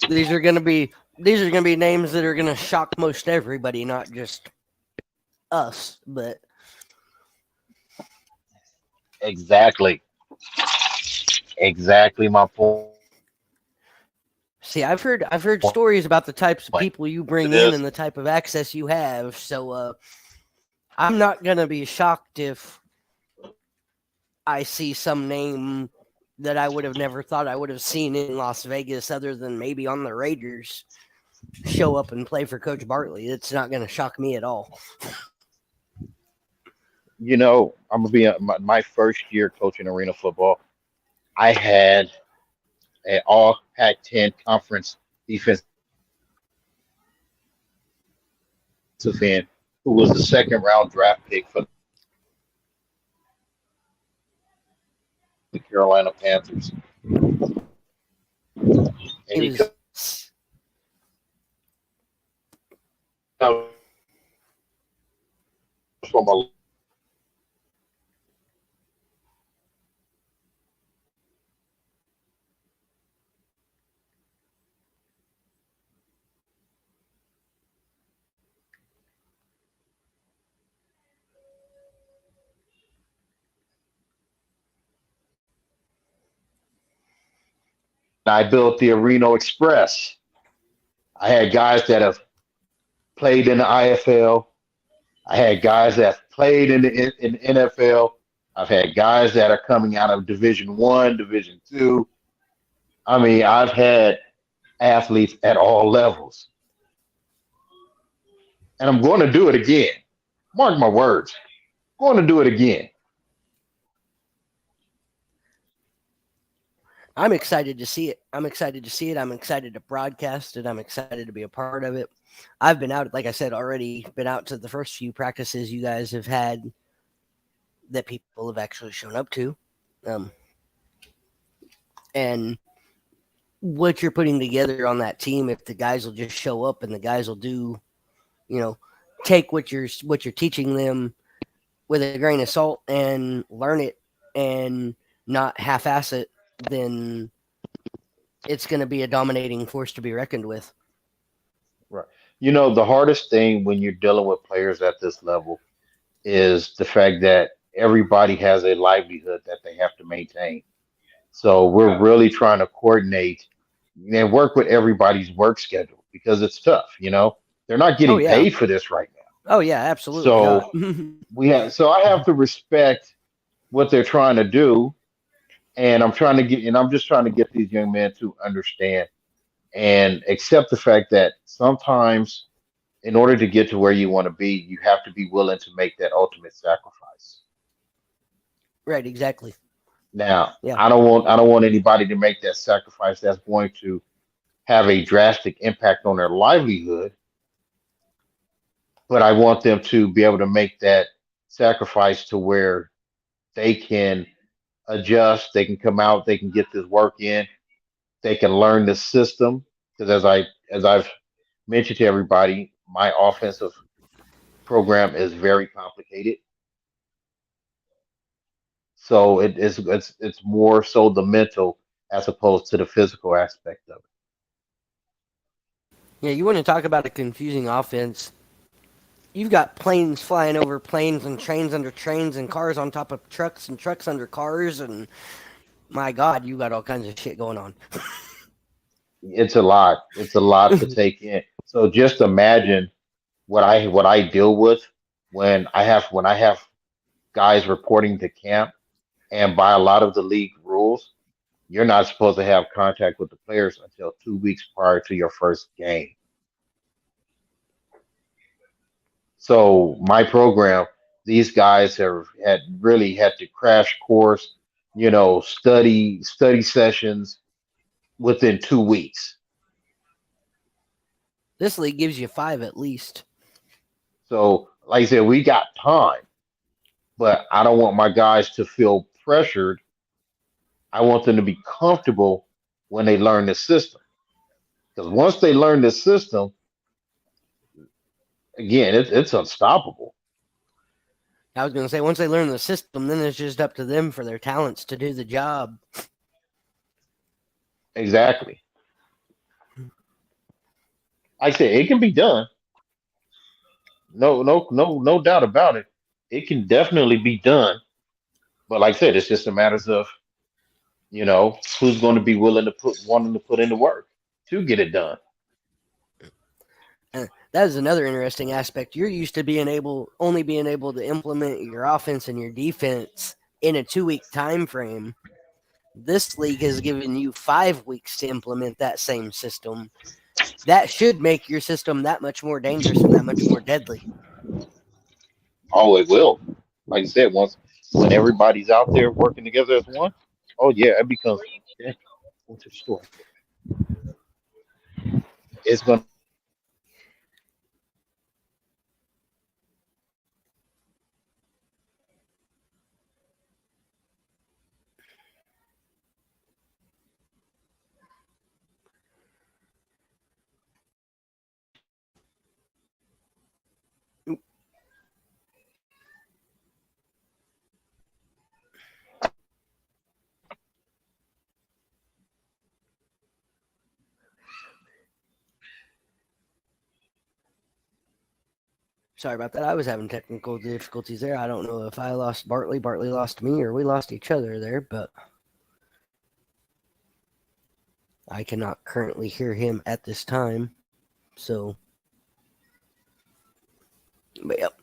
These are going to be names that are going to shock most everybody, not just us, but exactly. exactly my point. See, I've heard stories about the types of people you It bring is. in and the type of access you have. So I'm not gonna be shocked if I see some name that I would have never thought I would have seen in Las Vegas, other than maybe on the Raiders, show up and play for Coach Bartley. It's not gonna shock me at all. I'm gonna be my first year coaching arena football. I had an all Pac-10 conference defensive end who was the second round draft pick for the Carolina Panthers, and He he was comes from a I built the Reno Express. I had guys that have played in the IFL. I had guys that played in the NFL. I've had guys that are coming out of Division One, Division Two. I mean, I've had athletes at all levels, and I'm going to do it again. Mark my words. I'm going to do it again. I'm excited to see it. I'm excited to see it. I'm excited to broadcast it. I'm excited to be a part of it. I've been out, like I said, already been out to the first few practices you guys have had that people have actually shown up to. And what you're putting together on that team, if the guys will just show up and the guys will do, take what you're teaching them with a grain of salt and learn it and not half-ass it, then it's going to be a dominating force to be reckoned with. Right. The hardest thing when you're dealing with players at this level is the fact that everybody has a livelihood that they have to maintain. So we're really trying to coordinate and work with everybody's work schedule because it's tough. They're not getting paid for this right now. Oh yeah, absolutely So not. so I have to respect what they're trying to do, and I'm just trying to get these young men to understand and accept the fact that sometimes in order to get to where you want to be, you have to be willing to make that ultimate sacrifice. Right, exactly. Now, Yeah. I don't want anybody to make that sacrifice that's going to have a drastic impact on their livelihood, but I want them to be able to make that sacrifice to where they can adjust, they can come out, they can get this work in, they can learn the system. Because as I've mentioned to everybody, my offensive program is very complicated. So it's more so the mental as opposed to the physical aspect of it. Yeah, you want to talk about a confusing offense. You've got planes flying over planes and trains under trains and cars on top of trucks and trucks under cars, and my God, you got all kinds of shit going on. It's a lot. It's a lot to take in. So just imagine what I deal with when I have guys reporting to camp, and by a lot of the league rules, you're not supposed to have contact with the players until 2 weeks prior to your first game. So my program, these guys have had really had to crash course, study sessions within 2 weeks. This league gives you 5 at least. So, like I said, we got time, but I don't want my guys to feel pressured. I want them to be comfortable when they learn the system. Because once they learn the system, again, it's unstoppable. I was going to say, once they learn the system, then it's just up to them for their talents to do the job. Exactly. I say it can be done. No doubt about it. It can definitely be done. But like I said, it's just a matter of, Who's going to be wanting to put in the work to get it done. That is another interesting aspect. You're used to only being able to implement your offense and your defense in a 2-week time frame. This league has given you 5 weeks to implement that same system. That should make your system that much more dangerous and that much more deadly. Oh, it will. Like I said, when everybody's out there working together as one, oh yeah, it becomes. Yeah, went to the store. It's going to. Sorry about that. I was having technical difficulties there. I don't know if I lost Bartley, Bartley lost me, or we lost each other there, but I cannot currently hear him at this time. So, but yep.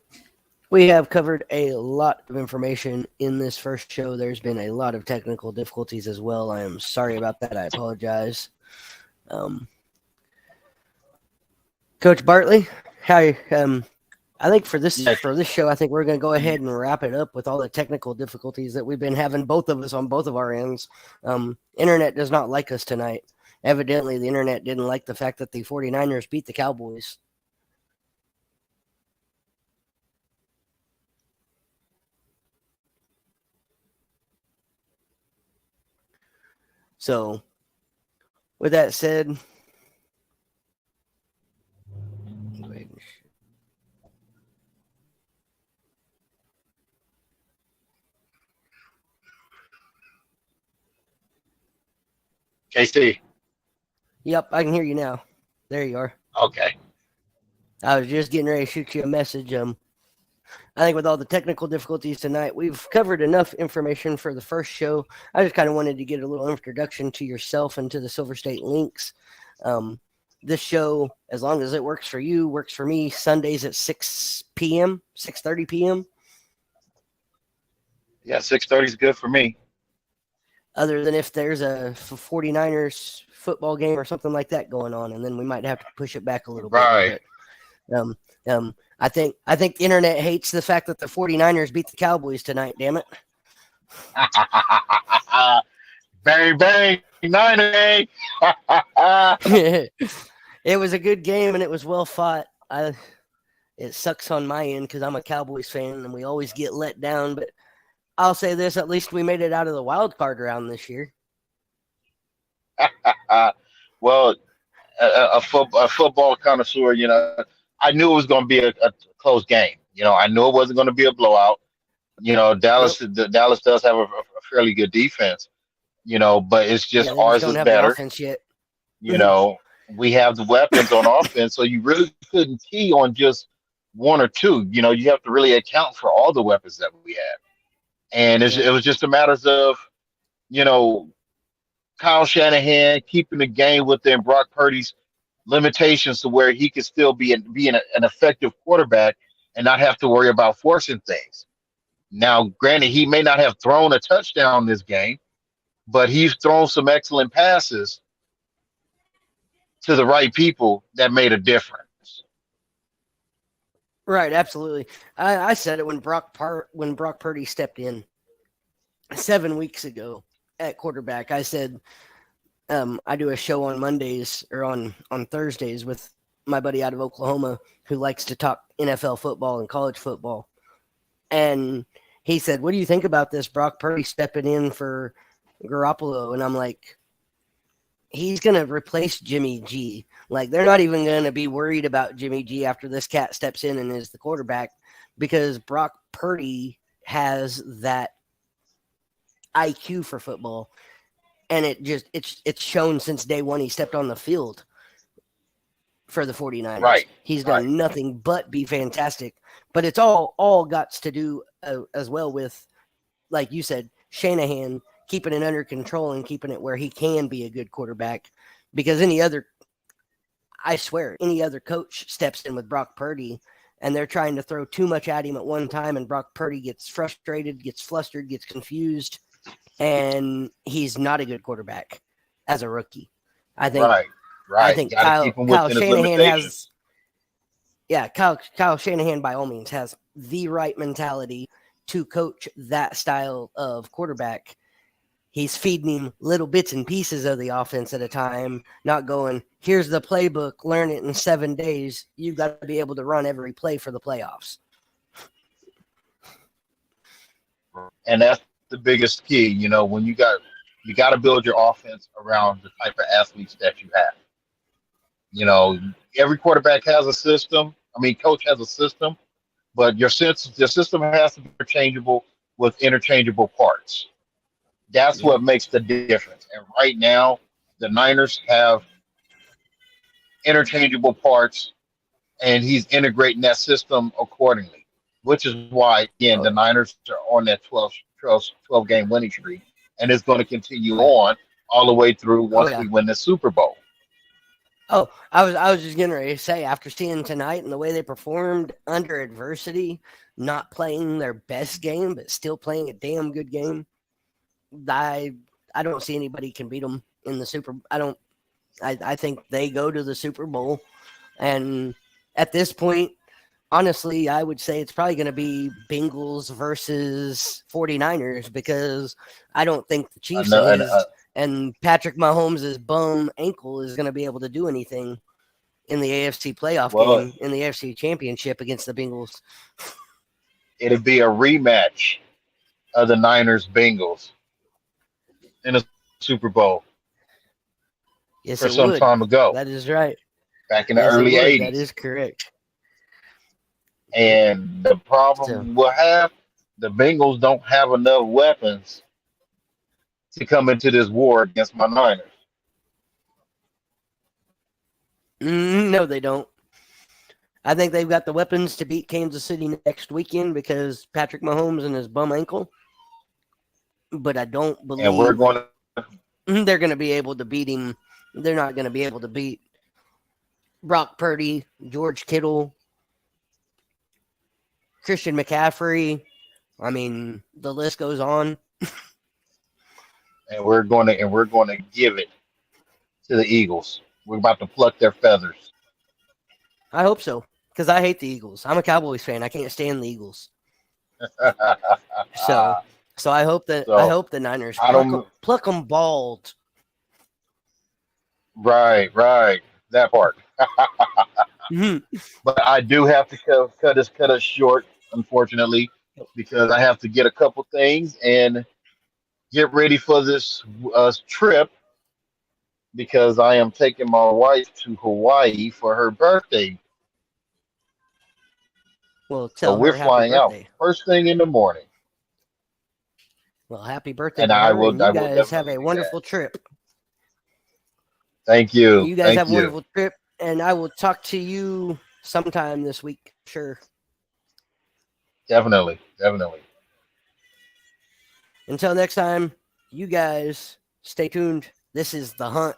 We have covered a lot of information in this first show. There's been a lot of technical difficulties as well. I am sorry about that. I apologize. Coach Bartley, hi. I think for this show, I think we're going to go ahead and wrap it up with all the technical difficulties that we've been having, both of us on both of our ends. Internet does not like us tonight. Evidently, the internet didn't like the fact that the 49ers beat the Cowboys. So, with that said, KC. Yep, I can hear you now. There you are. Okay. I was just getting ready to shoot you a message. I think with all the technical difficulties tonight, we've covered enough information for the first show. I just kind of wanted to get a little introduction to yourself and to the Silver State Lynx. This show, as long as it works for you, works for me. Sundays at 6 p.m., 6:30 p.m. Yeah, 6:30 is good for me. Other than if there's a 49ers football game or something like that going on, and then we might have to push it back a little bit. But, I think the internet hates the fact that the 49ers beat the Cowboys tonight, damn it. Bang, bang, Niner. It was a good game, and it was well fought. It sucks on my end because I'm a Cowboys fan, and we always get let down, but I'll say this, at least we made it out of the wild card round this year. Well, a football connoisseur, I knew it was going to be a close game. I knew it wasn't going to be a blowout. Dallas does have a fairly good defense, but it's just ours is better. The offense yet. We have the weapons on offense, so you really couldn't key on just one or two. You have to really account for all the weapons that we have. And it was just a matter of, Kyle Shanahan keeping the game within Brock Purdy's limitations to where he could still be an effective quarterback and not have to worry about forcing things. Now, granted, he may not have thrown a touchdown this game, but he's thrown some excellent passes to the right people that made a difference. Right, absolutely. I said it when Brock Purdy stepped in 7 weeks ago at quarterback. I said I do a show on Mondays or on Thursdays with my buddy out of Oklahoma who likes to talk NFL football and college football. And he said, "What do you think about this Brock Purdy stepping in for Garoppolo?" And I'm like, he's going to replace Jimmy G. Like, they're not even going to be worried about Jimmy G after this cat steps in and is the quarterback, because Brock Purdy has that IQ for football. And it's shown since day one he stepped on the field for the 49ers. Right. He's done nothing but be fantastic. But it's all got to do as well with, like you said, Shanahan keeping it under control and keeping it where he can be a good quarterback. Because I swear, any other coach steps in with Brock Purdy and they're trying to throw too much at him at one time, and Brock Purdy gets frustrated, gets flustered, gets confused, and he's not a good quarterback as a rookie. I think Kyle Shanahan has Kyle Shanahan by all means has the right mentality to coach that style of quarterback. He's feeding him little bits and pieces of the offense at a time, not going, here's the playbook, learn it in 7 days. You've got to be able to run every play for the playoffs. And that's the biggest key, you know, when you got to build your offense around the type of athletes that you have. You know, every quarterback has a system. I mean, coach has a system, but your system has to be interchangeable with interchangeable parts. That's what makes the difference. And right now, the Niners have interchangeable parts, and he's integrating that system accordingly, which is why, again, the Niners are on that 12-game winning streak, and it's going to continue on all the way through once we win the Super Bowl. Oh, I was just getting ready to say, after seeing tonight and the way they performed under adversity, not playing their best game, but still playing a damn good game, I don't see anybody can beat them in the Super. I think they go to the Super Bowl, and at this point, honestly, I would say it's probably going to be Bengals versus 49ers, because I don't think the Chiefs and Patrick Mahomes' bum ankle is going to be able to do anything in the AFC playoff game, in the AFC Championship against the Bengals. It'd be a rematch of the Niners-Bengals in a Super Bowl. Yes, for some time ago. That is right. Back in the early 80s. That is correct. And the problem we'll have, the Bengals don't have enough weapons to come into this war against my Niners. No, they don't. I think they've got the weapons to beat Kansas City next weekend because Patrick Mahomes and his bum ankle. But I don't believe they're going to be able to beat him. They're not going to be able to beat Brock Purdy, George Kittle, Christian McCaffrey. I mean, the list goes on. And we're going to give it to the Eagles. We're about to pluck their feathers. I hope so, because I hate the Eagles. I'm a Cowboys fan. I can't stand the Eagles. So I hope the Niners pluck them bald. Right, that part. But I do have to cut us short, unfortunately, because I have to get a couple things and get ready for this trip, because I am taking my wife to Hawaii for her birthday. Well, so we're flying out first thing in the morning. Well, happy birthday! And I will. You guys have a wonderful trip. Thank you. You guys have a wonderful trip, and I will talk to you sometime this week. Sure. Definitely. Until next time, you guys stay tuned. This is The Hunt.